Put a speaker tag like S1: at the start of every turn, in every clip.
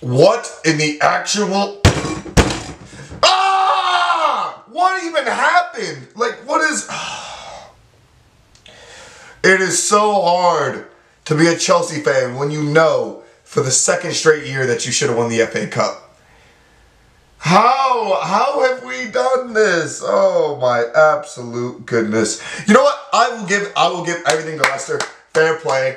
S1: What in the actual... Ah! What even happened? Like, what is... It is so hard to be a Chelsea fan when you know for the second straight year that you should have won the FA Cup. How have we done this? Oh my absolute goodness. You know what? I will give everything to Leicester. Fair play.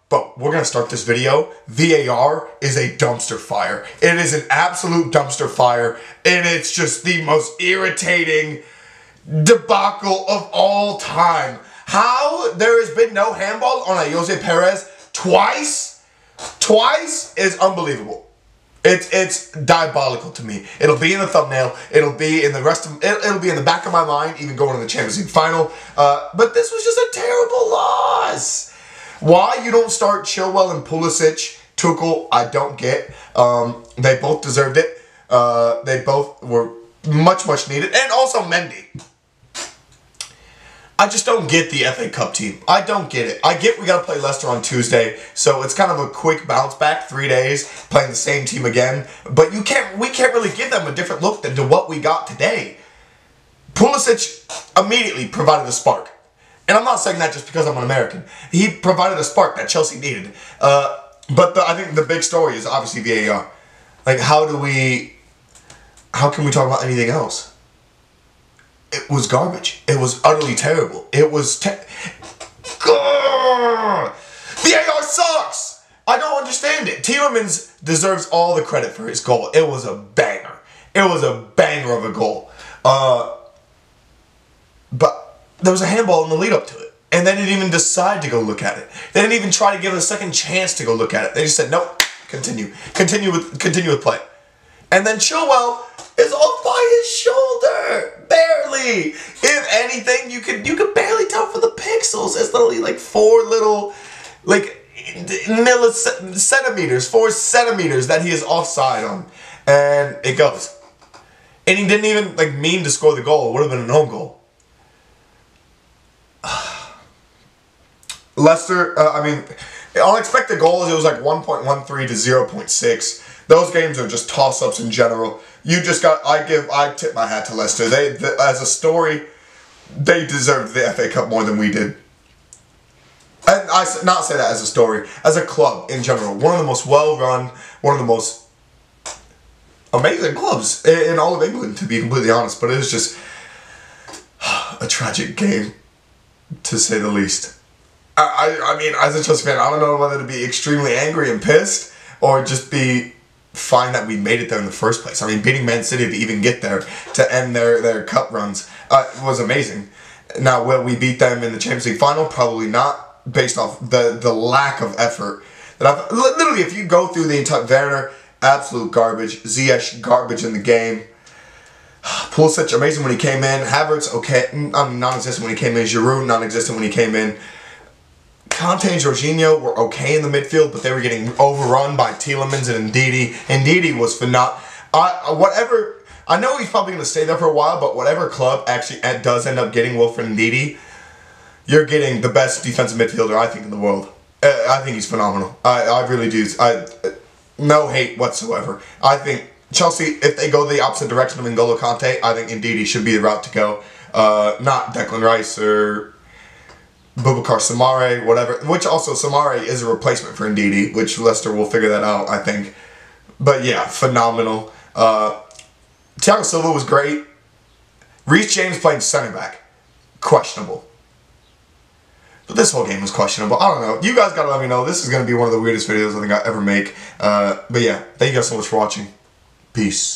S1: But we're gonna start this video. VAR is a dumpster fire. It is an absolute dumpster fire, and it's just the most irritating debacle of all time. How there has been no handball on a Jose Perez twice is unbelievable. It's diabolical to me. It'll be in the thumbnail. It'll be in the it'll be in the back of my mind, even going to the Champions League final. But this was just a terrible loss. Why you don't start Chilwell and Pulisic, Tuchel, I don't get. They both deserved it. They both were much needed. And also Mendy. I just don't get the FA Cup team. I don't get it. I get we got to play Leicester on Tuesday, so it's kind of a quick bounce back, 3 days, playing the same team again. But we can't really give them a different look than to what we got today. Pulisic immediately provided a spark. And I'm not saying that just because I'm an American. He provided a spark that Chelsea needed. But I think the big story is obviously VAR. Like, how can we talk about anything else? It was garbage. It was utterly terrible. It was VAR sucks! I don't understand it. Tielemans deserves all the credit for his goal. It was a banger. It was a banger of a goal. But there was a handball in the lead up to it. And they didn't even decide to go look at it. They didn't even try to give it a second chance to go look at it. They just said, nope, continue with play. And then Chilwell is off by his shoulder, barely. If anything, you could barely tell for the pixels. It's literally like 4 little, like centimeters, 4 centimeters that he is offside on, and it goes. And he didn't even like mean to score the goal. It would have been an own goal. Leicester, I mean, on expected goals, it was like 1.13 to 0.6. Those games are just toss-ups in general. You just got, I tip my hat to Leicester. As a story, they deserved the FA Cup more than we did. And I not say that as a story, as a club in general. One of the most well-run, one of the most amazing clubs in all of England, to be completely honest. But it was just a tragic game, to say the least. I mean, as a Chelsea fan, I don't know whether to be extremely angry and pissed or just be fine that we made it there in the first place. I mean, beating Man City to even get there, to end their cup runs, was amazing. Now, will we beat them in the Champions League final? Probably not, based off the lack of effort. That literally, if you go through the entire... Werner, absolute garbage. Ziyech, garbage in the game. Pulisic, amazing when he came in. Havertz, okay, non-existent when he came in. Giroud, non-existent when he came in. Conte and Jorginho were okay in the midfield, but they were getting overrun by Tielemans and Ndidi. Ndidi was phenomenal. I know he's probably going to stay there for a while, but whatever club actually does end up getting Wilfred Ndidi, you're getting the best defensive midfielder, I think, in the world. I think he's phenomenal. I really do. No hate whatsoever. I think Chelsea, if they go the opposite direction of N'Golo Kante, I think Ndidi should be the route to go. Not Declan Rice or Boubacar Samare, whatever. Which also, Samare is a replacement for Ndidi, which Leicester will figure that out, I think. But yeah, phenomenal. Thiago Silva was great. Reece James playing center back. Questionable. But this whole game was questionable. I don't know. You guys gotta let me know. This is gonna be one of the weirdest videos I think I'll ever make. But yeah, thank you guys so much for watching. Peace.